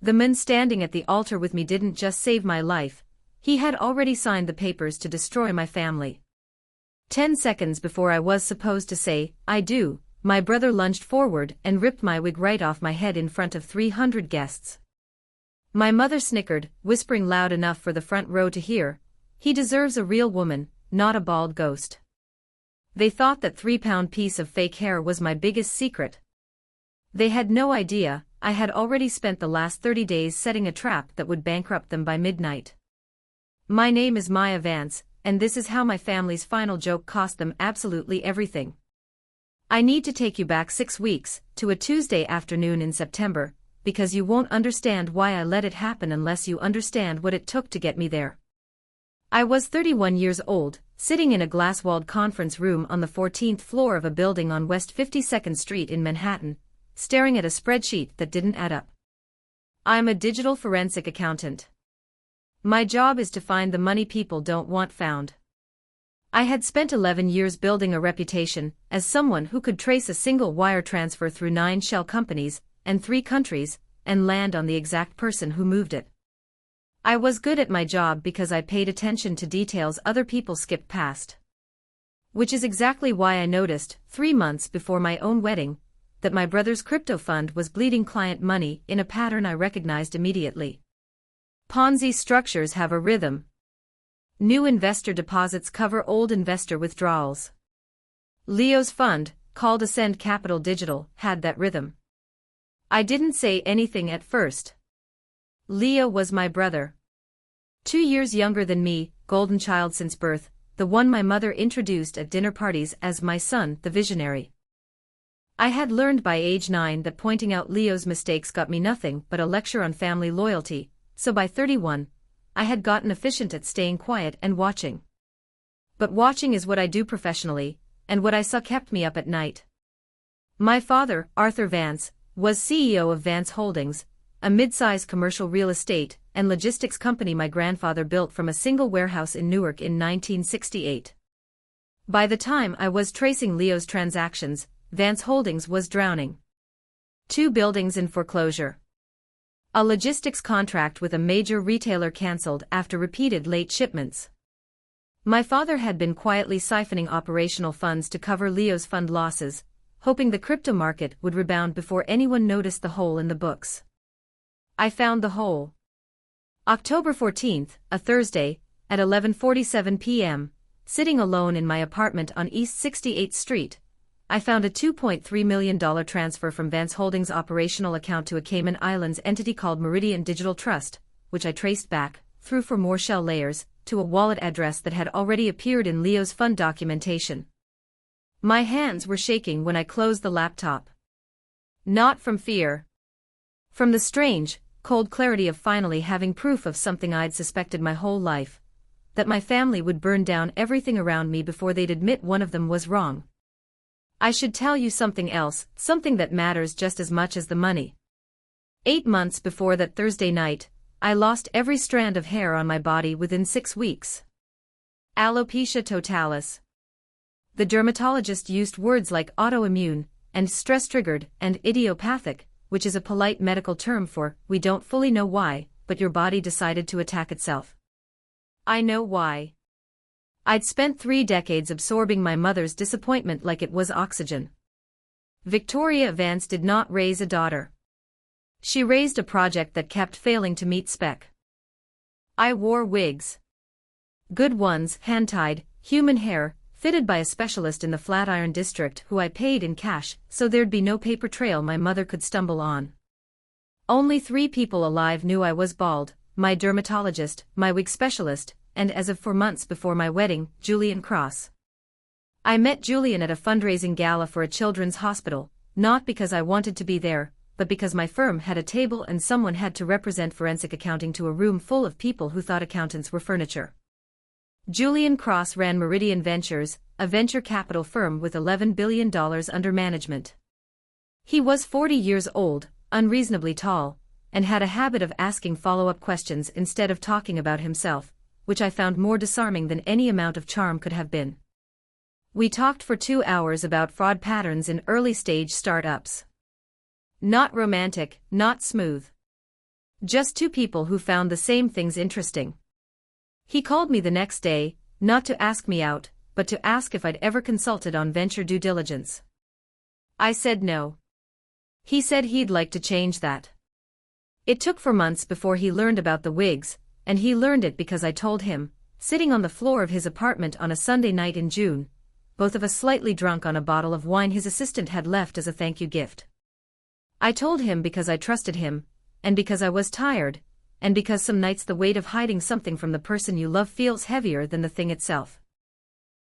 The man standing at the altar with me didn't just save my life, he had already signed the papers to destroy my family. 10 seconds before I was supposed to say, "I do," my brother lunged forward and ripped my wig right off my head in front of 300 guests. My mother snickered, whispering loud enough for the front row to hear, "He deserves a real woman, not a bald ghost." They thought that 3-pound piece of fake hair was my biggest secret. They had no idea, I had already spent the last 30 days setting a trap that would bankrupt them by midnight. My name is Maya Vance, and this is how my family's final joke cost them absolutely everything. I need to take you back 6 weeks, to a Tuesday afternoon in September, because you won't understand why I let it happen unless you understand what it took to get me there. I was 31 years old, sitting in a glass-walled conference room on the 14th floor of a building on West 52nd Street in Manhattan, staring at a spreadsheet that didn't add up. I'm a digital forensic accountant. My job is to find the money people don't want found. I had spent 11 years building a reputation as someone who could trace a single wire transfer through 9 shell companies and 3 countries and land on the exact person who moved it. I was good at my job because I paid attention to details other people skipped past. Which is exactly why I noticed, 3 months before my own wedding, that my brother's crypto fund was bleeding client money in a pattern I recognized immediately. Ponzi structures have a rhythm. New investor deposits cover old investor withdrawals. Leo's fund, called Ascend Capital Digital, had that rhythm. I didn't say anything at first. Leo was my brother. 2 years younger than me, golden child since birth, the one my mother introduced at dinner parties as my son, the visionary. I had learned by age 9 that pointing out Leo's mistakes got me nothing but a lecture on family loyalty, so by 31, I had gotten efficient at staying quiet and watching. But watching is what I do professionally, and what I saw kept me up at night. My father, Arthur Vance, was CEO of Vance Holdings, a mid-size commercial real estate and logistics company my grandfather built from a single warehouse in Newark in 1968. By the time I was tracing Leo's transactions, Vance Holdings was drowning. 2 buildings in foreclosure. A logistics contract with a major retailer cancelled after repeated late shipments. My father had been quietly siphoning operational funds to cover Leo's fund losses, hoping the crypto market would rebound before anyone noticed the hole in the books. I found the hole. October 14th, a Thursday, at 11:47 p.m., sitting alone in my apartment on East 68th Street, I found a $2.3 million transfer from Vance Holdings' operational account to a Cayman Islands entity called Meridian Digital Trust, which I traced back, through 4 more shell layers, to a wallet address that had already appeared in Leo's fund documentation. My hands were shaking when I closed the laptop. Not from fear. From the strange, cold clarity of finally having proof of something I'd suspected my whole life, that my family would burn down everything around me before they'd admit one of them was wrong. I should tell you something else, something that matters just as much as the money. 8 months before that Thursday night, I lost every strand of hair on my body within 6 weeks. Alopecia totalis. The dermatologist used words like autoimmune, and stress-triggered, and idiopathic, which is a polite medical term for, we don't fully know why, but your body decided to attack itself. I know why. I'd spent 3 decades absorbing my mother's disappointment like it was oxygen. Victoria Vance did not raise a daughter. She raised a project that kept failing to meet spec. I wore wigs. Good ones, hand-tied, human hair, fitted by a specialist in the Flatiron district who I paid in cash so there'd be no paper trail my mother could stumble on. Only 3 people alive knew I was bald, my dermatologist, my wig specialist, and as of 4 months before my wedding, Julian Cross. I met Julian at a fundraising gala for a children's hospital, not because I wanted to be there, but because my firm had a table and someone had to represent forensic accounting to a room full of people who thought accountants were furniture. Julian Cross ran Meridian Ventures, a venture capital firm with $11 billion under management. He was 40 years old, unreasonably tall, and had a habit of asking follow-up questions instead of talking about himself, which I found more disarming than any amount of charm could have been. We talked for 2 hours about fraud patterns in early-stage startups. Not romantic, not smooth. Just two people who found the same things interesting. He called me the next day, not to ask me out, but to ask if I'd ever consulted on venture due diligence. I said no. He said he'd like to change that. It took 4 months before he learned about the wigs, and he learned it because I told him, sitting on the floor of his apartment on a Sunday night in June, both of us slightly drunk on a bottle of wine his assistant had left as a thank you gift. I told him because I trusted him, and because I was tired, and because some nights the weight of hiding something from the person you love feels heavier than the thing itself.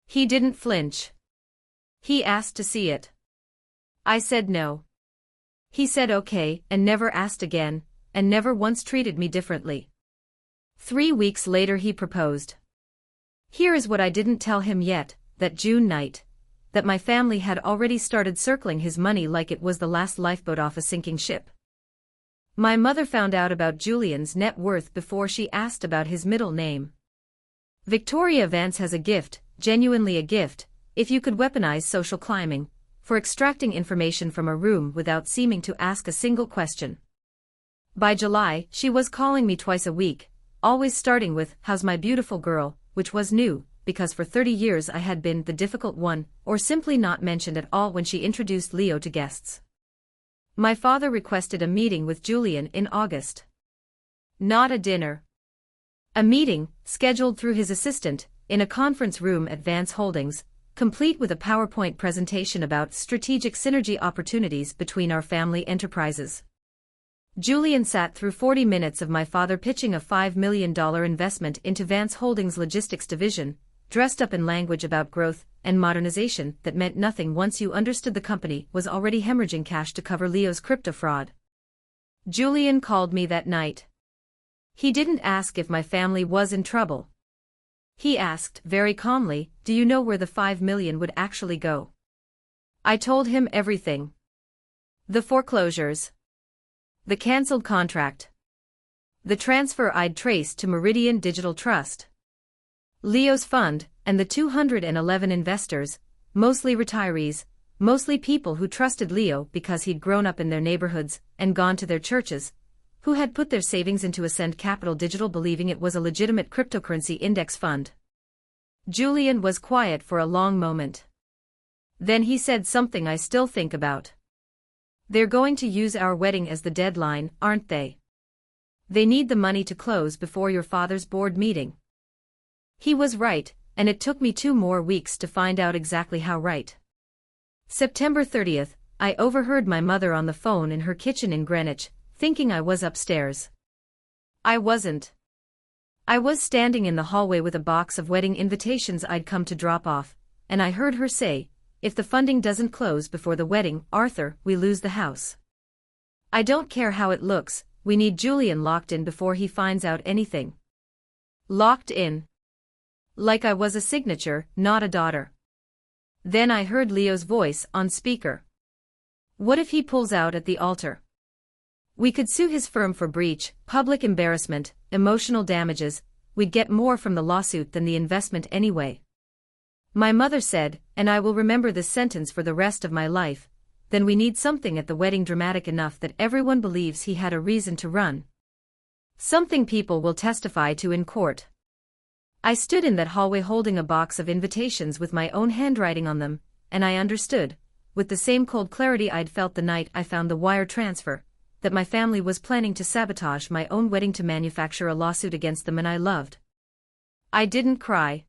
He didn't flinch. He asked to see it. I said no. He said okay, and never asked again, and never once treated me differently. 3 weeks later he proposed. Here is what I didn't tell him yet, that June night, that my family had already started circling his money like it was the last lifeboat off a sinking ship. My mother found out about Julian's net worth before she asked about his middle name. Victoria Vance has a gift, genuinely a gift, if you could weaponize social climbing, for extracting information from a room without seeming to ask a single question. By July, she was calling me twice a week, always starting with, "How's my beautiful girl," which was new, because for 30 years I had been the difficult one, or simply not mentioned at all when she introduced Leo to guests. My father requested a meeting with Julian in August. Not a dinner. A meeting, scheduled through his assistant, in a conference room at Vance Holdings, complete with a PowerPoint presentation about strategic synergy opportunities between our family enterprises. Julian sat through 40 minutes of my father pitching a $5 million investment into Vance Holdings' logistics division, dressed up in language about growth and modernization that meant nothing once you understood the company was already hemorrhaging cash to cover Leo's crypto fraud. Julian called me that night. He didn't ask if my family was in trouble. He asked, very calmly, "Do you know where the $5 million would actually go?" I told him everything. The foreclosures. The cancelled contract. The transfer I'd traced to Meridian Digital Trust. Leo's fund, and the 211 investors, mostly retirees, mostly people who trusted Leo because he'd grown up in their neighborhoods and gone to their churches, who had put their savings into Ascend Capital Digital believing it was a legitimate cryptocurrency index fund. Julian was quiet for a long moment. Then he said something I still think about. "They're going to use our wedding as the deadline, aren't they? They need the money to close before your father's board meeting." He was right, and it took me 2 more weeks to find out exactly how right. September 30th, I overheard my mother on the phone in her kitchen in Greenwich, thinking I was upstairs. I wasn't. I was standing in the hallway with a box of wedding invitations I'd come to drop off, and I heard her say, "If the funding doesn't close before the wedding, Arthur, we lose the house. I don't care how it looks, we need Julian locked in before he finds out anything." Locked in. Like I was a signature, not a daughter. Then I heard Leo's voice on speaker. "What if he pulls out at the altar? We could sue his firm for breach, public embarrassment, emotional damages, we'd get more from the lawsuit than the investment anyway." My mother said, and I will remember this sentence for the rest of my life, "Then we need something at the wedding dramatic enough that everyone believes he had a reason to run. Something people will testify to in court." I stood in that hallway holding a box of invitations with my own handwriting on them, and I understood, with the same cold clarity I'd felt the night I found the wire transfer, that my family was planning to sabotage my own wedding to manufacture a lawsuit against the man I loved. I didn't cry.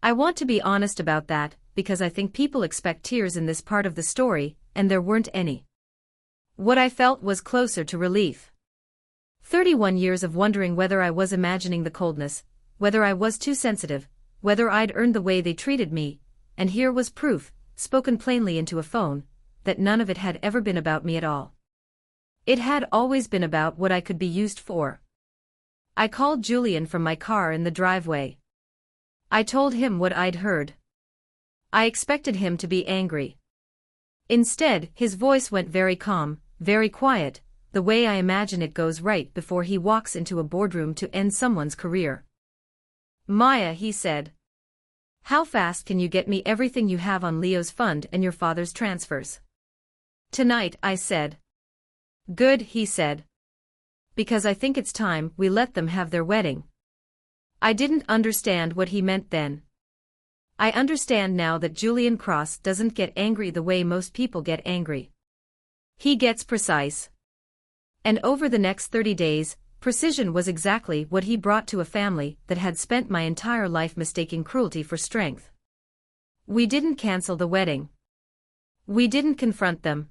I want to be honest about that, because I think people expect tears in this part of the story, and there weren't any. What I felt was closer to relief. 31 years of wondering whether I was imagining the coldness, whether I was too sensitive, whether I'd earned the way they treated me, and here was proof, spoken plainly into a phone, that none of it had ever been about me at all. It had always been about what I could be used for. I called Julian from my car in the driveway. I told him what I'd heard. I expected him to be angry. Instead, his voice went very calm, very quiet, the way I imagine it goes right before he walks into a boardroom to end someone's career. "Maya," he said. "How fast can you get me everything you have on Leo's fund and your father's transfers?" "Tonight," I said. "Good," he said. Because I think it's time we let them have their wedding. I didn't understand what he meant then. I understand now that Julian Cross doesn't get angry the way most people get angry. He gets precise. And over the next 30 days, precision was exactly what he brought to a family that had spent my entire life mistaking cruelty for strength. We didn't cancel the wedding. We didn't confront them.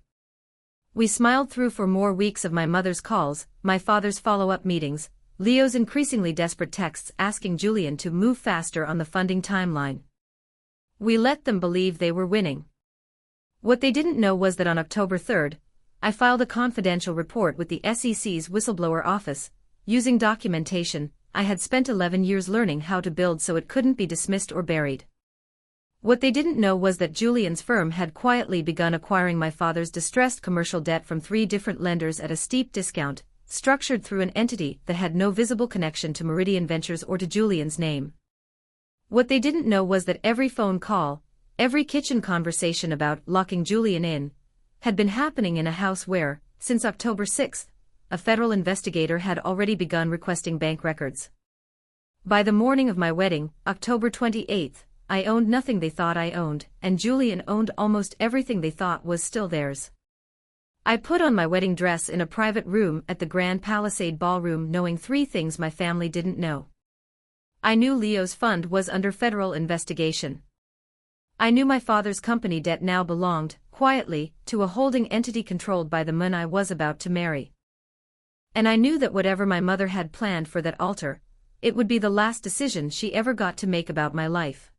We smiled through for more weeks of my mother's calls, my father's follow-up meetings, Leo's increasingly desperate texts asking Julian to move faster on the funding timeline. We let them believe they were winning. What they didn't know was that on October 3rd, I filed a confidential report with the SEC's whistleblower office. Using documentation I had spent 11 years learning how to build so it couldn't be dismissed or buried. What they didn't know was that Julian's firm had quietly begun acquiring my father's distressed commercial debt from 3 different lenders at a steep discount, structured through an entity that had no visible connection to Meridian Ventures or to Julian's name. What they didn't know was that every phone call, every kitchen conversation about locking Julian in, had been happening in a house where, since October 6, a federal investigator had already begun requesting bank records. By the morning of my wedding, October 28, I owned nothing they thought I owned, and Julian owned almost everything they thought was still theirs. I put on my wedding dress in a private room at the Grand Palisade Ballroom knowing 3 things my family didn't know. I knew Leo's fund was under federal investigation. I knew my father's company debt now belonged, quietly, to a holding entity controlled by the man I was about to marry. And I knew that whatever my mother had planned for that altar, it would be the last decision she ever got to make about my life.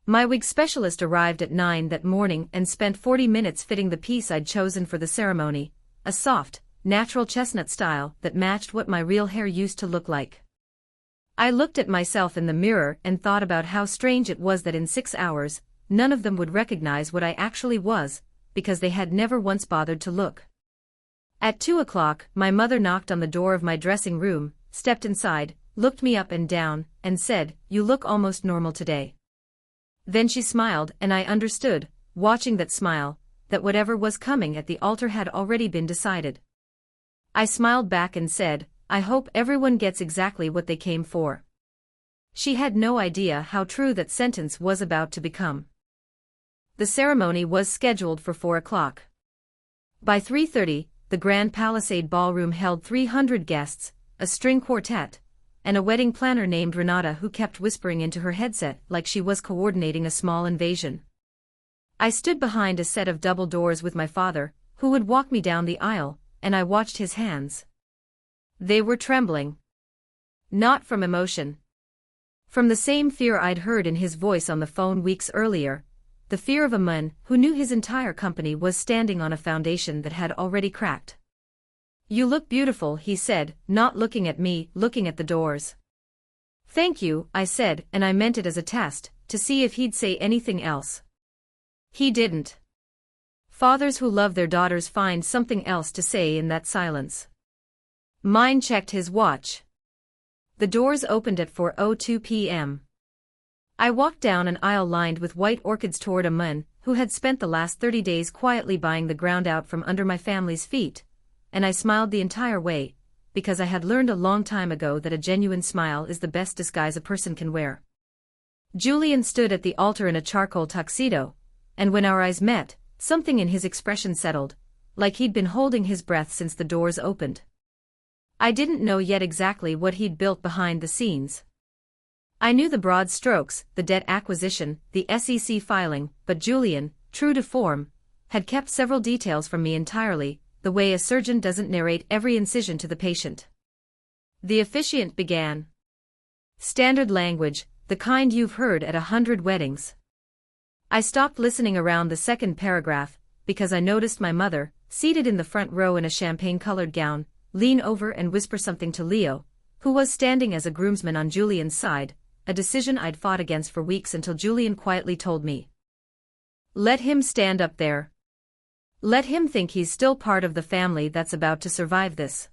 My wig specialist arrived at 9 that morning and spent 40 minutes fitting the piece I'd chosen for the ceremony, a soft, natural chestnut style that matched what my real hair used to look like. I looked at myself in the mirror and thought about how strange it was that in 6 hours, none of them would recognize what I actually was, because they had never once bothered to look. At 2 o'clock, my mother knocked on the door of my dressing room, stepped inside, looked me up and down, and said, "You look almost normal today." Then she smiled and I understood, watching that smile, that whatever was coming at the altar had already been decided. I smiled back and said, "I hope everyone gets exactly what they came for." She had no idea how true that sentence was about to become. The ceremony was scheduled for 4 o'clock. By 3:30, the Grand Palisade Ballroom held 300 guests, a string quartet, and a wedding planner named Renata who kept whispering into her headset like she was coordinating a small invasion. I stood behind a set of double doors with my father, who would walk me down the aisle, and I watched his hands. They were trembling. Not from emotion. From the same fear I'd heard in his voice on the phone weeks earlier, the fear of a man who knew his entire company was standing on a foundation that had already cracked. "You look beautiful," he said, not looking at me, looking at the doors. "Thank you," I said, and I meant it as a test, to see if he'd say anything else. He didn't. Fathers who love their daughters find something else to say in that silence. Mine checked his watch. The doors opened at 4:02 p.m. I walked down an aisle lined with white orchids toward a man who had spent the last 30 days quietly buying the ground out from under my family's feet, and I smiled the entire way, because I had learned a long time ago that a genuine smile is the best disguise a person can wear. Julian stood at the altar in a charcoal tuxedo, and when our eyes met, something in his expression settled, like he'd been holding his breath since the doors opened. I didn't know yet exactly what he'd built behind the scenes. I knew the broad strokes, the debt acquisition, the SEC filing, but Julian, true to form, had kept several details from me entirely, the way a surgeon doesn't narrate every incision to the patient. The officiant began. Standard language, the kind you've heard at 100 weddings. I stopped listening around the second paragraph, because I noticed my mother, seated in the front row in a champagne-colored gown, lean over and whisper something to Leo, who was standing as a groomsman on Julian's side, a decision I'd fought against for weeks until Julian quietly told me. "Let him stand up there. Let him think he's still part of the family that's about to survive this."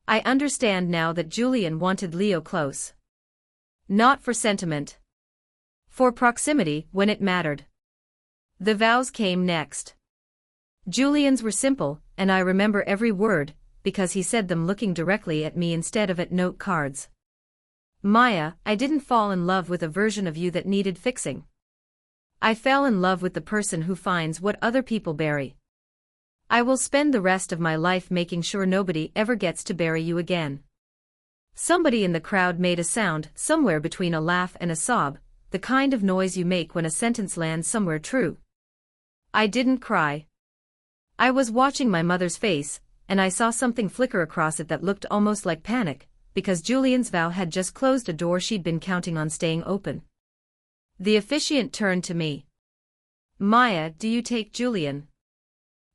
I understand now that Julian wanted Leo close. Not for sentiment. For proximity when it mattered. The vows came next. Julian's were simple, and I remember every word, because he said them looking directly at me instead of at note cards. Maya, I didn't fall in love with a version of you that needed fixing. I fell in love with the person who finds what other people bury. I will spend the rest of my life making sure nobody ever gets to bury you again. Somebody in the crowd made a sound somewhere between a laugh and a sob, the kind of noise you make when a sentence lands somewhere true. I didn't cry. I was watching my mother's face, and I saw something flicker across it that looked almost like panic, because Julian's vow had just closed a door she'd been counting on staying open. The officiant turned to me. Maya, do you take Julian?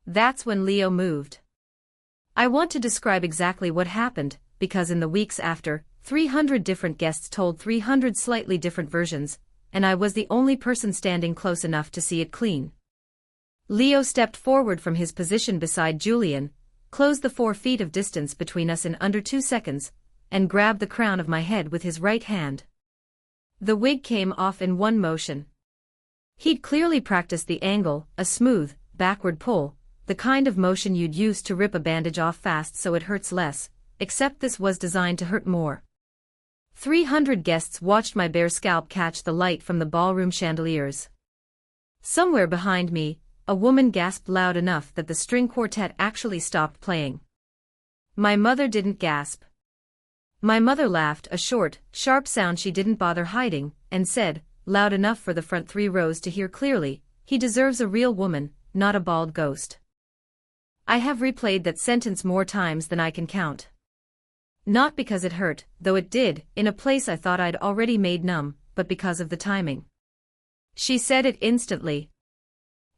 That's when Leo moved. I want to describe exactly what happened, because in the weeks after, 300 different guests told 300 slightly different versions, and I was the only person standing close enough to see it clean. Leo stepped forward from his position beside Julian, closed the 4 feet of distance between us in under 2 seconds, and grabbed the crown of my head with his right hand. The wig came off in one motion. He'd clearly practiced the angle, a smooth, backward pull, the kind of motion you'd use to rip a bandage off fast so it hurts less, except this was designed to hurt more. 300 guests watched my bare scalp catch the light from the ballroom chandeliers. Somewhere behind me, a woman gasped loud enough that the string quartet actually stopped playing. My mother didn't gasp. My mother laughed, a short, sharp sound she didn't bother hiding, and said, loud enough for the front 3 rows to hear clearly, he deserves a real woman, not a bald ghost. I have replayed that sentence more times than I can count. Not because it hurt, though it did, in a place I thought I'd already made numb, but because of the timing. She said it instantly.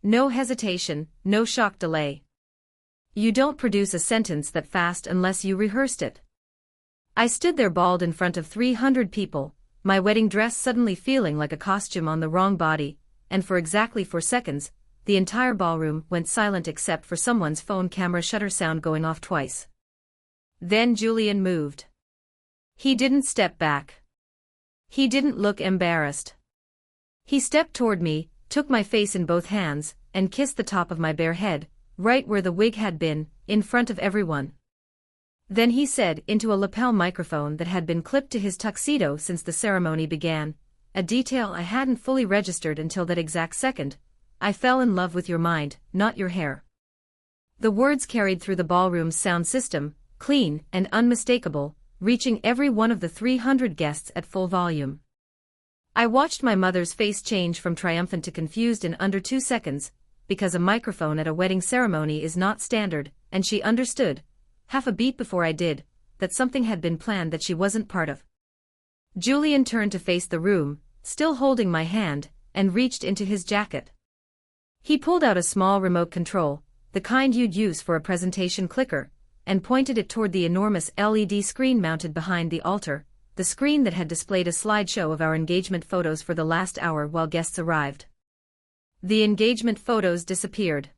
No hesitation, no shock delay. You don't produce a sentence that fast unless you rehearsed it. I stood there bald in front of 300 people, my wedding dress suddenly feeling like a costume on the wrong body, and for exactly 4 seconds, the entire ballroom went silent except for someone's phone camera shutter sound going off twice. Then Julian moved. He didn't step back. He didn't look embarrassed. He stepped toward me, took my face in both hands, and kissed the top of my bare head, right where the wig had been, in front of everyone. Then he said into a lapel microphone that had been clipped to his tuxedo since the ceremony began, a detail I hadn't fully registered until that exact second, I fell in love with your mind, not your hair. The words carried through the ballroom's sound system, clean and unmistakable, reaching every one of the 300 guests at full volume. I watched my mother's face change from triumphant to confused in under 2 seconds, because a microphone at a wedding ceremony is not standard, and she understood, half a beat before I did, that something had been planned that she wasn't part of. Julian turned to face the room, still holding my hand, and reached into his jacket. He pulled out a small remote control, the kind you'd use for a presentation clicker, and pointed it toward the enormous LED screen mounted behind the altar, the screen that had displayed a slideshow of our engagement photos for the last hour while guests arrived. The engagement photos disappeared.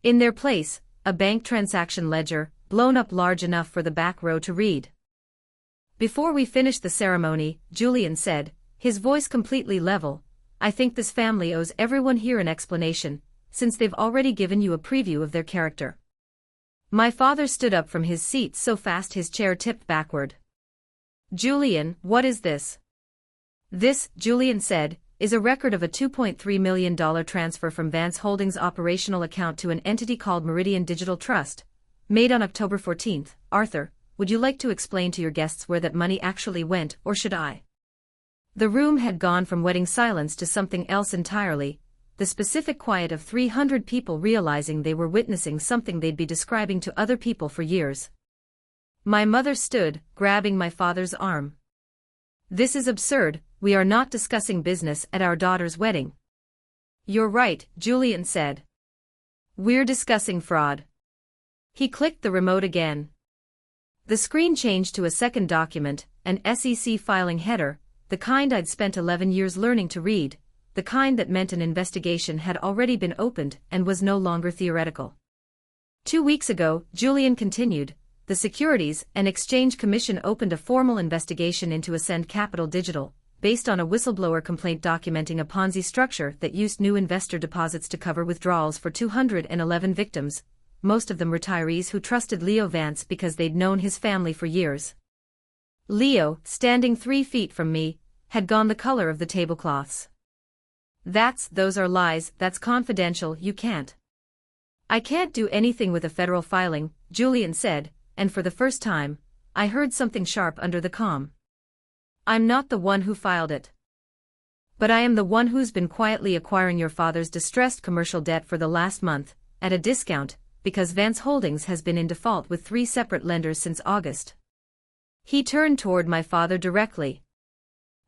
In their place, a bank transaction ledger, blown up large enough for the back row to read. Before we finished the ceremony, Julian said, his voice completely level, I think this family owes everyone here an explanation, since they've already given you a preview of their character. My father stood up from his seat so fast his chair tipped backward. Julian, what is this? This, Julian said, is a record of a $2.3 million transfer from Vance Holdings' operational account to an entity called Meridian Digital Trust, made on October 14. Arthur, would you like to explain to your guests where that money actually went, or should I? The room had gone from wedding silence to something else entirely, the specific quiet of 300 people realizing they were witnessing something they'd be describing to other people for years. My mother stood, grabbing my father's arm. This is absurd, we are not discussing business at our daughter's wedding. You're right, Julian said. We're discussing fraud. He clicked the remote again. The screen changed to a second document, an SEC filing header, the kind I'd spent 11 years learning to read, the kind that meant an investigation had already been opened and was no longer theoretical. 2 weeks ago, Julian continued, the Securities and Exchange Commission opened a formal investigation into Ascend Capital Digital, based on a whistleblower complaint documenting a Ponzi structure that used new investor deposits to cover withdrawals for 211 victims, most of them retirees who trusted Leo Vance because they'd known his family for years. Leo, standing 3 feet from me, had gone the color of the tablecloths. Those are lies, that's confidential, you can't. I can't do anything with a federal filing, Julian said, and for the first time, I heard something sharp under the comm. I'm not the one who filed it. But I am the one who's been quietly acquiring your father's distressed commercial debt for the last month, at a discount, because Vance Holdings has been in default with 3 separate lenders since August. He turned toward my father directly.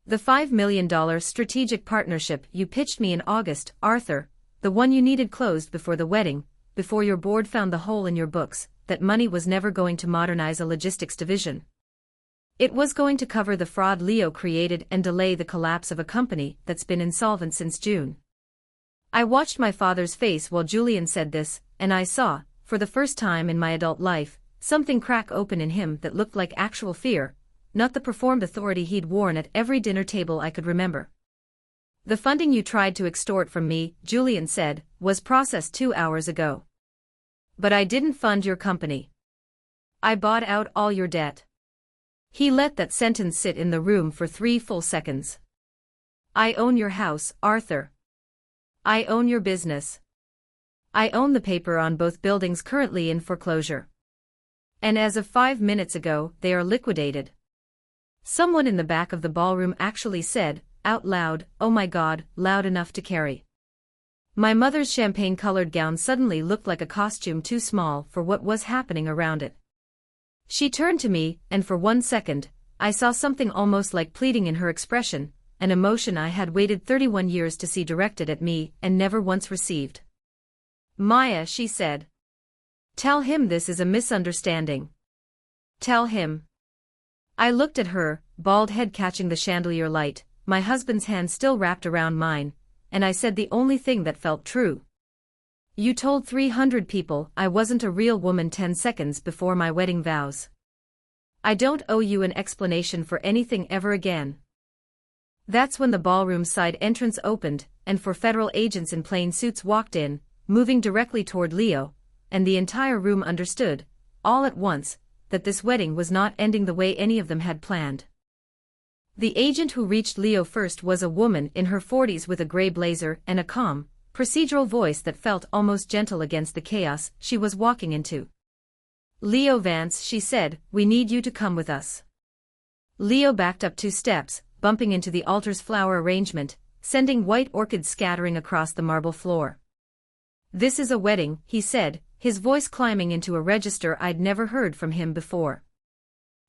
The $5 million strategic partnership you pitched me in August, Arthur, the one you needed closed before the wedding, before your board found the hole in your books, that money was never going to modernize a logistics division. It was going to cover the fraud Leo created and delay the collapse of a company that's been insolvent since June. I watched my father's face while Julian said this, and I saw, for the first time in my adult life, something crack open in him that looked like actual fear, not the performed authority he'd worn at every dinner table I could remember. The funding you tried to extort from me, Julian said, was processed 2 hours ago. But I didn't fund your company. I bought out all your debt. He let that sentence sit in the room for 3 full seconds. I own your house, Arthur. I own your business. I own the paper on both buildings currently in foreclosure. And as of 5 minutes ago, they are liquidated. Someone in the back of the ballroom actually said, out loud, "Oh my God," loud enough to carry. My mother's champagne-colored gown suddenly looked like a costume too small for what was happening around it. She turned to me, and for 1 second, I saw something almost like pleading in her expression, an emotion I had waited 31 years to see directed at me and never once received. "Maya," she said. "Tell him this is a misunderstanding. Tell him." I looked at her, bald head catching the chandelier light, my husband's hand still wrapped around mine, and I said the only thing that felt true. "You told 300 people I wasn't a real woman 10 seconds before my wedding vows. I don't owe you an explanation for anything ever again." That's when the ballroom side entrance opened, and 4 federal agents in plain suits walked in, moving directly toward Leo, and the entire room understood, all at once, that this wedding was not ending the way any of them had planned. The agent who reached Leo first was a woman in her 40s with a gray blazer and a calm, procedural voice that felt almost gentle against the chaos she was walking into. "Leo Vance," she said, "we need you to come with us." Leo backed up 2 steps, bumping into the altar's flower arrangement, sending white orchids scattering across the marble floor. "This is a wedding," he said, his voice climbing into a register I'd never heard from him before.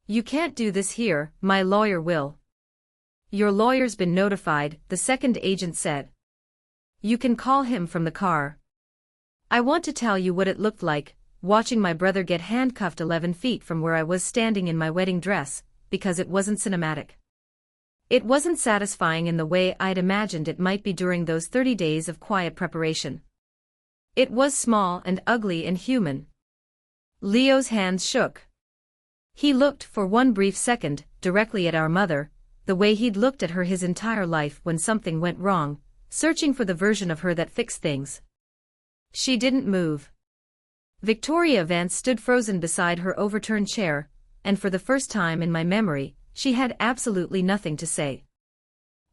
"You can't do this here, my lawyer will." "Your lawyer's been notified," the second agent said. "You can call him from the car." I want to tell you what it looked like, watching my brother get handcuffed 11 feet from where I was standing in my wedding dress, because it wasn't cinematic. It wasn't satisfying in the way I'd imagined it might be during those 30 days of quiet preparation. It was small and ugly and human. Leo's hands shook. He looked, for one brief second, directly at our mother, the way he'd looked at her his entire life when something went wrong, searching for the version of her that fixed things. She didn't move. Victoria Vance stood frozen beside her overturned chair, and for the first time in my memory, she had absolutely nothing to say.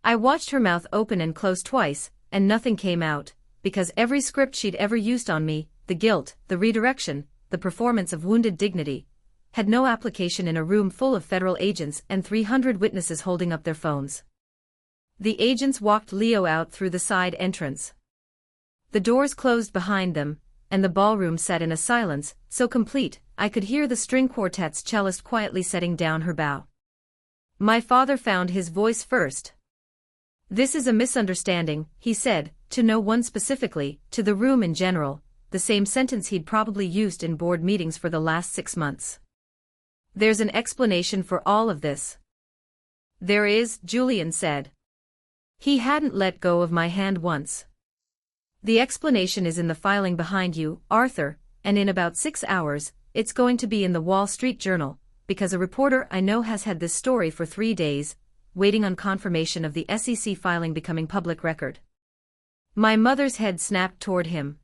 I watched her mouth open and close twice, and nothing came out, because every script she'd ever used on me, the guilt, the redirection, the performance of wounded dignity, had no application in a room full of federal agents and 300 witnesses holding up their phones. The agents walked Leo out through the side entrance. The doors closed behind them, and the ballroom sat in a silence so complete I could hear the string quartet's cellist quietly setting down her bow. My father found his voice first. "This is a misunderstanding," he said, to no one specifically, to the room in general, the same sentence he'd probably used in board meetings for the last 6 months. "There's an explanation for all of this." "There is," Julian said. He hadn't let go of my hand once. "The explanation is in the filing behind you, Arthur, and in about 6 hours, it's going to be in the Wall Street Journal, because a reporter I know has had this story for 3 days, waiting on confirmation of the SEC filing becoming public record." My mother's head snapped toward him.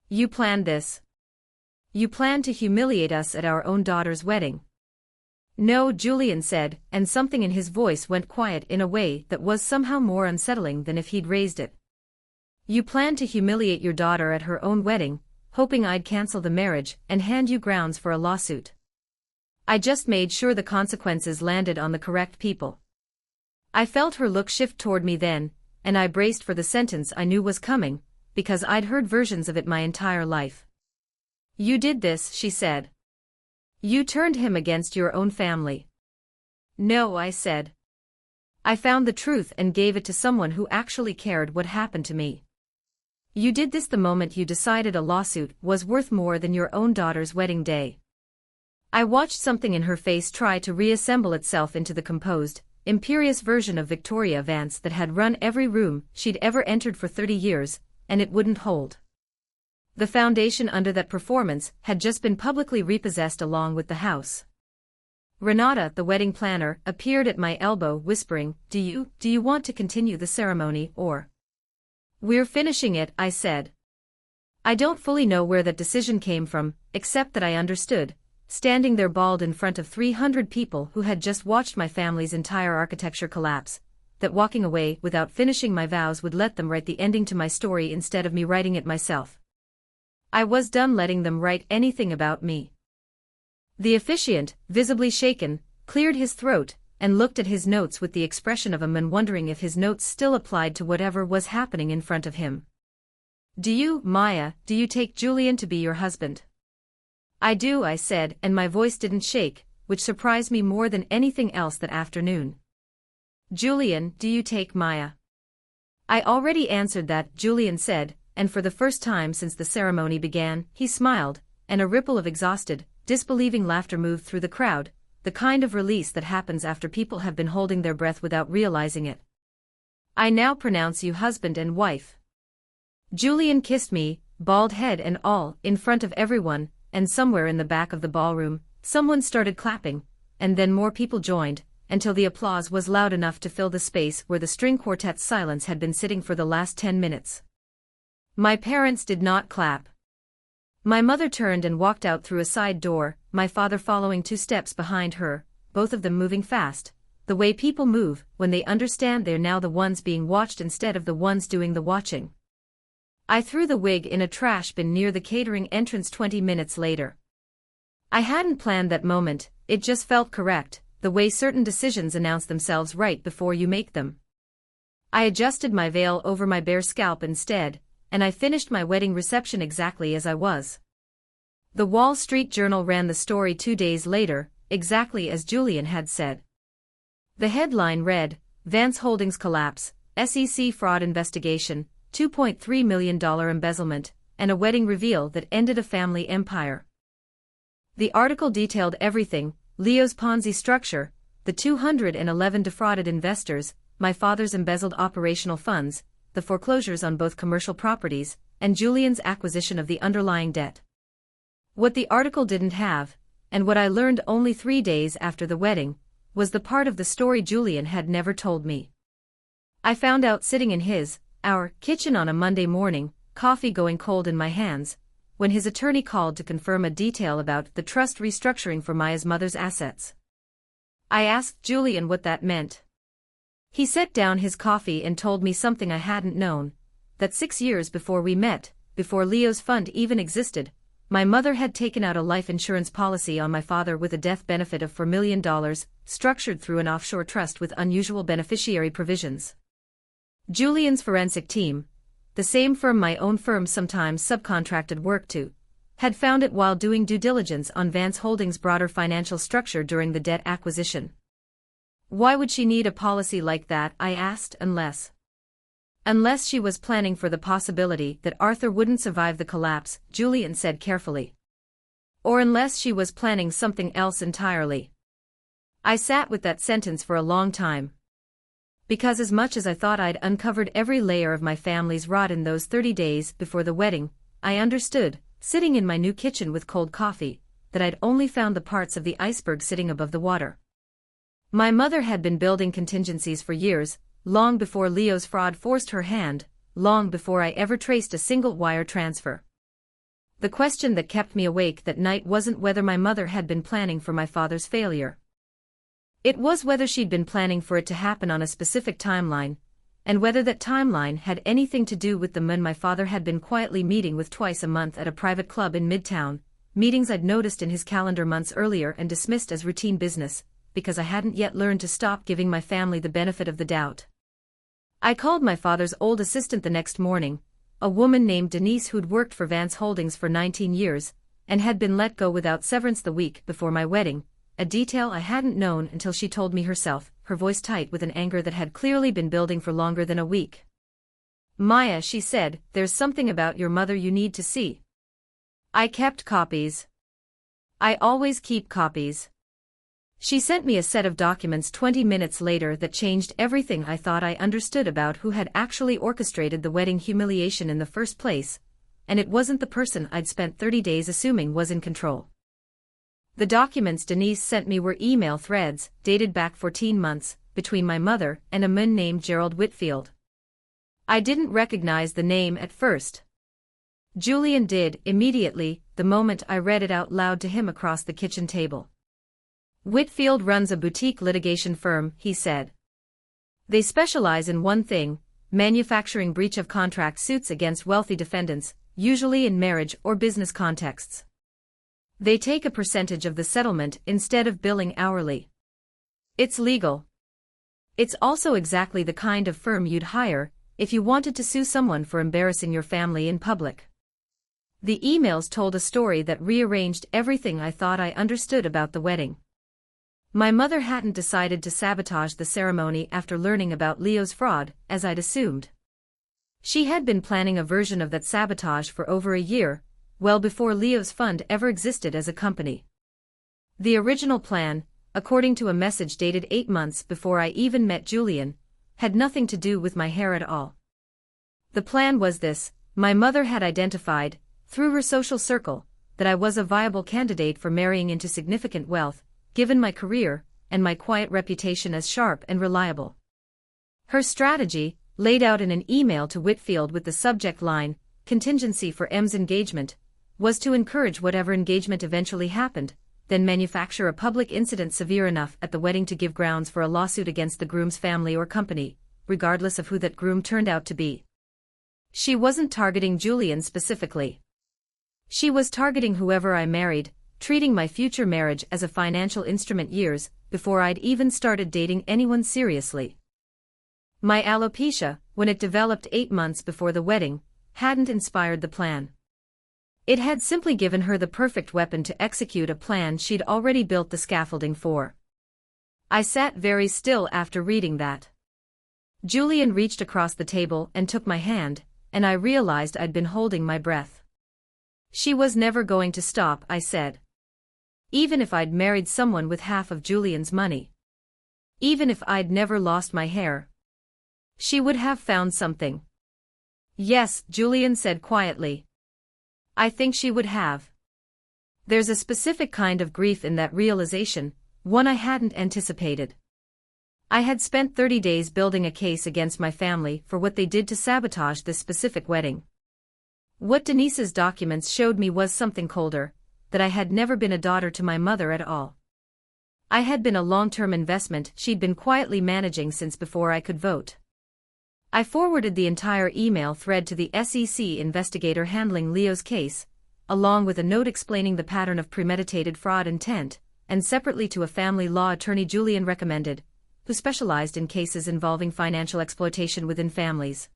"You planned this. You plan to humiliate us at our own daughter's wedding. No, Julian said, and something in his voice went quiet in a way that was somehow more unsettling than if he'd raised it. You plan to humiliate your daughter at her own wedding, hoping I'd cancel the marriage and hand you grounds for a lawsuit. I just made sure the consequences landed on the correct people. I felt her look shift toward me then, and I braced for the sentence I knew was coming, because I'd heard versions of it my entire life. You did this, she said. You turned him against your own family. No, I said. I found the truth and gave it to someone who actually cared what happened to me. You did this the moment you decided a lawsuit was worth more than your own daughter's wedding day. I watched something in her face try to reassemble itself into the composed, imperious version of Victoria Vance that had run every room she'd ever entered for 30 years, and it wouldn't hold. The foundation under that performance had just been publicly repossessed along with the house. Renata, the wedding planner, appeared at my elbow whispering, Do you want to continue the ceremony or? We're finishing it, I said. I don't fully know where that decision came from, except that I understood, standing there bald in front of 300 people who had just watched my family's entire architecture collapse, that walking away without finishing my vows would let them write the ending to my story instead of me writing it myself. I was done letting them write anything about me. The officiant, visibly shaken, cleared his throat, and looked at his notes with the expression of a man wondering if his notes still applied to whatever was happening in front of him. Do you, Maya, take Julian to be your husband? I do, I said, and my voice didn't shake, which surprised me more than anything else that afternoon. Julian, do you take Maya? I already answered that, Julian said, and for the first time since the ceremony began, he smiled, and a ripple of exhausted, disbelieving laughter moved through the crowd, the kind of release that happens after people have been holding their breath without realizing it. I now pronounce you husband and wife. Julian kissed me, bald head and all, in front of everyone, and somewhere in the back of the ballroom, someone started clapping, and then more people joined, until the applause was loud enough to fill the space where the string quartet's silence had been sitting for the last 10 minutes. My parents did not clap. My mother turned and walked out through a side door, my father following 2 steps behind her, both of them moving fast, the way people move when they understand they're now the ones being watched instead of the ones doing the watching. I threw the wig in a trash bin near the catering entrance 20 minutes later. I hadn't planned that moment, it just felt correct, the way certain decisions announce themselves right before you make them. I adjusted my veil over my bare scalp instead, and I finished my wedding reception exactly as I was. The Wall Street Journal ran the story 2 days later, exactly as Julian had said. The headline read, Vance Holdings Collapse, SEC Fraud Investigation, $2.3 million embezzlement, and a wedding reveal that ended a family empire. The article detailed everything, Leo's Ponzi structure, the 211 defrauded investors, my father's embezzled operational funds, the foreclosures on both commercial properties, and Julian's acquisition of the underlying debt. What the article didn't have, and what I learned only 3 days after the wedding, was the part of the story Julian had never told me. I found out sitting in our kitchen on a Monday morning, coffee going cold in my hands, when his attorney called to confirm a detail about the trust restructuring for Maya's mother's assets. I asked Julian what that meant. He set down his coffee and told me something I hadn't known, that 6 years before we met, before Leo's fund even existed, my mother had taken out a life insurance policy on my father with a death benefit of $4 million, structured through an offshore trust with unusual beneficiary provisions. Julian's forensic team, the same firm my own firm sometimes subcontracted work to, had found it while doing due diligence on Vance Holdings' broader financial structure during the debt acquisition. Why would she need a policy like that, I asked, unless she was planning for the possibility that Arthur wouldn't survive the collapse, Julian said carefully. Or unless she was planning something else entirely. I sat with that sentence for a long time. Because as much as I thought I'd uncovered every layer of my family's rot in those 30 days before the wedding, I understood, sitting in my new kitchen with cold coffee, that I'd only found the parts of the iceberg sitting above the water. My mother had been building contingencies for years, long before Leo's fraud forced her hand, long before I ever traced a single wire transfer. The question that kept me awake that night wasn't whether my mother had been planning for my father's failure. It was whether she'd been planning for it to happen on a specific timeline, and whether that timeline had anything to do with the men my father had been quietly meeting with twice a month at a private club in Midtown, meetings I'd noticed in his calendar months earlier and dismissed as routine business, because I hadn't yet learned to stop giving my family the benefit of the doubt. I called my father's old assistant the next morning, a woman named Denise who'd worked for Vance Holdings for 19 years, and had been let go without severance the week before my wedding, a detail I hadn't known until she told me herself, her voice tight with an anger that had clearly been building for longer than a week. "Maya," she said, "there's something about your mother you need to see." I kept copies. I always keep copies. She sent me a set of documents 20 minutes later that changed everything I thought I understood about who had actually orchestrated the wedding humiliation in the first place, and it wasn't the person I'd spent 30 days assuming was in control. The documents Denise sent me were email threads, dated back 14 months, between my mother and a man named Gerald Whitfield. I didn't recognize the name at first. Julian did, immediately, the moment I read it out loud to him across the kitchen table. "Whitfield runs a boutique litigation firm," he said. "They specialize in one thing, manufacturing breach of contract suits against wealthy defendants, usually in marriage or business contexts. They take a percentage of the settlement instead of billing hourly. It's legal. It's also exactly the kind of firm you'd hire if you wanted to sue someone for embarrassing your family in public." The emails told a story that rearranged everything I thought I understood about the wedding. My mother hadn't decided to sabotage the ceremony after learning about Leo's fraud, as I'd assumed. She had been planning a version of that sabotage for over a year, well before Leo's fund ever existed as a company. The original plan, according to a message dated 8 months before I even met Julian, had nothing to do with my hair at all. The plan was this: my mother had identified, through her social circle, that I was a viable candidate for marrying into significant wealth, given my career and my quiet reputation as sharp and reliable. Her strategy, laid out in an email to Whitfield with the subject line, "Contingency for M's engagement," was to encourage whatever engagement eventually happened, then manufacture a public incident severe enough at the wedding to give grounds for a lawsuit against the groom's family or company, regardless of who that groom turned out to be. She wasn't targeting Julian specifically. She was targeting whoever I married, treating my future marriage as a financial instrument years before I'd even started dating anyone seriously. My alopecia, when it developed 8 months before the wedding, hadn't inspired the plan. It had simply given her the perfect weapon to execute a plan she'd already built the scaffolding for. I sat very still after reading that. Julian reached across the table and took my hand, and I realized I'd been holding my breath. "She was never going to stop," I said. "Even if I'd married someone with half of Julian's money. Even if I'd never lost my hair. She would have found something." "Yes," Julian said quietly. "I think she would have." There's a specific kind of grief in that realization, one I hadn't anticipated. I had spent 30 days building a case against my family for what they did to sabotage this specific wedding. What Denise's documents showed me was something colder, that I had never been a daughter to my mother at all. I had been a long-term investment she'd been quietly managing since before I could vote. I forwarded the entire email thread to the SEC investigator handling Leo's case, along with a note explaining the pattern of premeditated fraud intent, and separately to a family law attorney Julian recommended, who specialized in cases involving financial exploitation within families.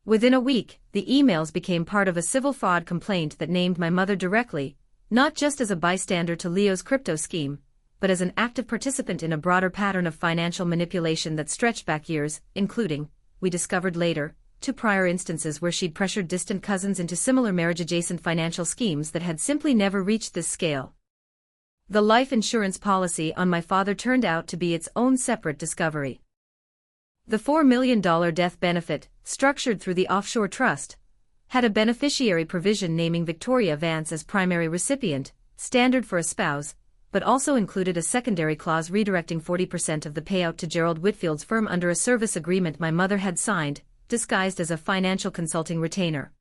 Within a week, the emails became part of a civil fraud complaint that named my mother directly, not just as a bystander to Leo's crypto scheme, but as an active participant in a broader pattern of financial manipulation that stretched back years, including, we discovered later, 2 prior instances where she'd pressured distant cousins into similar marriage-adjacent financial schemes that had simply never reached this scale. The life insurance policy on my father turned out to be its own separate discovery. The $4 million death benefit, structured through the offshore trust, had a beneficiary provision naming Victoria Vance as primary recipient, standard for a spouse, but also included a secondary clause redirecting 40% of the payout to Gerald Whitfield's firm under a service agreement my mother had signed, disguised as a financial consulting retainer.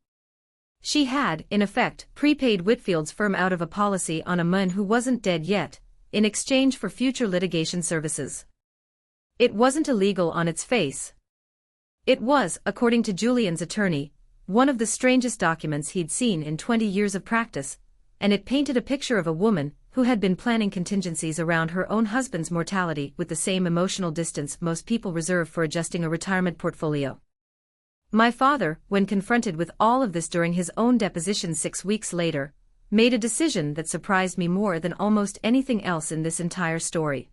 She had, in effect, prepaid Whitfield's firm out of a policy on a man who wasn't dead yet, in exchange for future litigation services. It wasn't illegal on its face. It was, according to Julian's attorney, one of the strangest documents he'd seen in 20 years of practice, and it painted a picture of a woman who had been planning contingencies around her own husband's mortality with the same emotional distance most people reserve for adjusting a retirement portfolio. My father, when confronted with all of this during his own deposition 6 weeks later, made a decision that surprised me more than almost anything else in this entire story.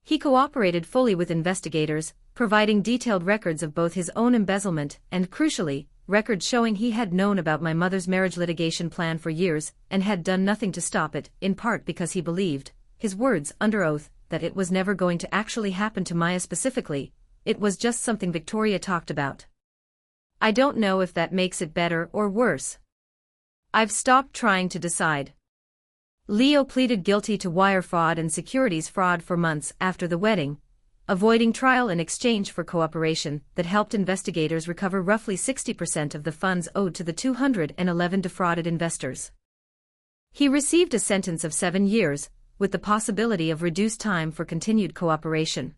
He cooperated fully with investigators, providing detailed records of both his own embezzlement and, crucially, records showing he had known about my mother's marriage litigation plan for years and had done nothing to stop it, in part because he believed, his words under oath, that it was never going to actually happen to Maya specifically, it was just something Victoria talked about. I don't know if that makes it better or worse. I've stopped trying to decide. Leo pleaded guilty to wire fraud and securities fraud for months after the wedding, avoiding trial in exchange for cooperation that helped investigators recover roughly 60% of the funds owed to the 211 defrauded investors. He received a sentence of 7 years, with the possibility of reduced time for continued cooperation.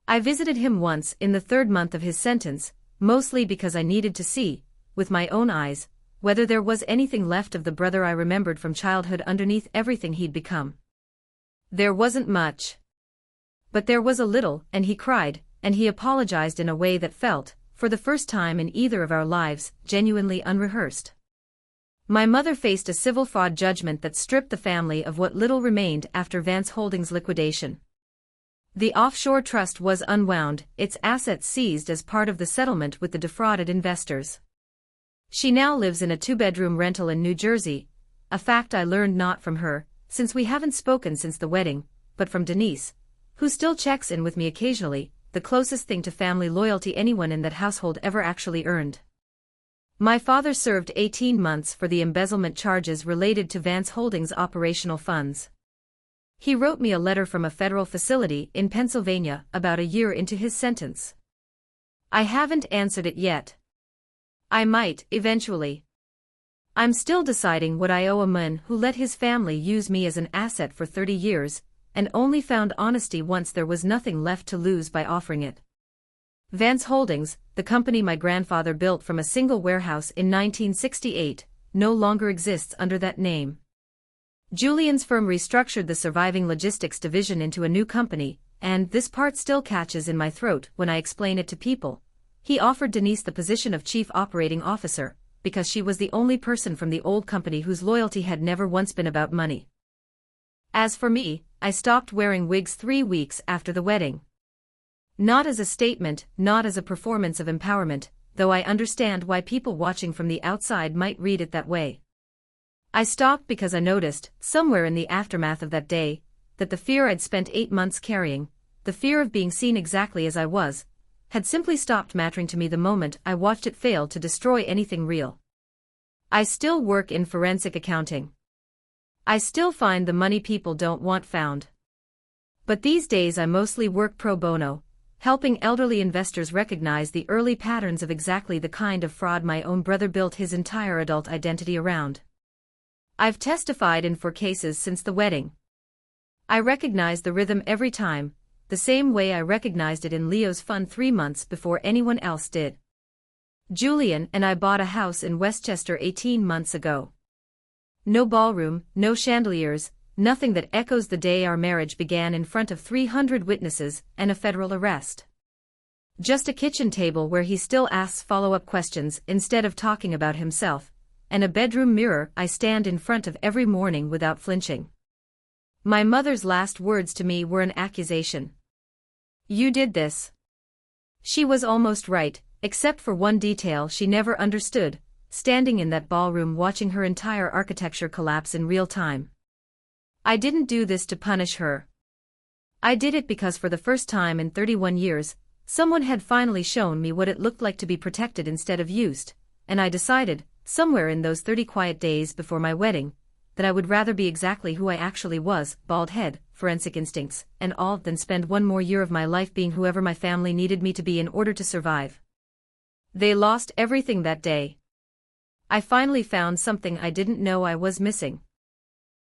I visited him once in the 3rd month of his sentence, mostly because I needed to see, with my own eyes, whether there was anything left of the brother I remembered from childhood underneath everything he'd become. There wasn't much. But there was a little, and he cried, and he apologized in a way that felt, for the first time in either of our lives, genuinely unrehearsed. My mother faced a civil fraud judgment that stripped the family of what little remained after Vance Holdings' liquidation. The offshore trust was unwound, its assets seized as part of the settlement with the defrauded investors. She now lives in a 2-bedroom rental in New Jersey, a fact I learned not from her, since we haven't spoken since the wedding, but from Denise, who still checks in with me occasionally, the closest thing to family loyalty anyone in that household ever actually earned. My father served 18 months for the embezzlement charges related to Vance Holdings' operational funds. He wrote me a letter from a federal facility in Pennsylvania about a year into his sentence. I haven't answered it yet. I might, eventually. I'm still deciding what I owe a man who let his family use me as an asset for 30 years, and only found honesty once there was nothing left to lose by offering it. Vance Holdings, the company my grandfather built from a single warehouse in 1968, no longer exists under that name. Julian's firm restructured the surviving logistics division into a new company, and this part still catches in my throat when I explain it to people. He offered Denise the position of chief operating officer, because she was the only person from the old company whose loyalty had never once been about money. As for me, I stopped wearing wigs 3 weeks after the wedding. Not as a statement, not as a performance of empowerment, though I understand why people watching from the outside might read it that way. I stopped because I noticed, somewhere in the aftermath of that day, that the fear I'd spent 8 months carrying, the fear of being seen exactly as I was, had simply stopped mattering to me the moment I watched it fail to destroy anything real. I still work in forensic accounting. I still find the money people don't want found. But these days I mostly work pro bono, helping elderly investors recognize the early patterns of exactly the kind of fraud my own brother built his entire adult identity around. I've testified in 4 cases since the wedding. I recognize the rhythm every time, the same way I recognized it in Leo's fund 3 months before anyone else did. Julian and I bought a house in Westchester 18 months ago. No ballroom, no chandeliers, nothing that echoes the day our marriage began in front of 300 witnesses and a federal arrest. Just a kitchen table where he still asks follow-up questions instead of talking about himself, and a bedroom mirror I stand in front of every morning without flinching. My mother's last words to me were an accusation. "You did this." She was almost right, except for one detail she never understood, standing in that ballroom watching her entire architecture collapse in real time. I didn't do this to punish her. I did it because for the first time in 31 years, someone had finally shown me what it looked like to be protected instead of used, and I decided, somewhere in those 30 quiet days before my wedding, that I would rather be exactly who I actually was, bald head, forensic instincts, and all, than spend one more year of my life being whoever my family needed me to be in order to survive. They lost everything that day. I finally found something I didn't know I was missing.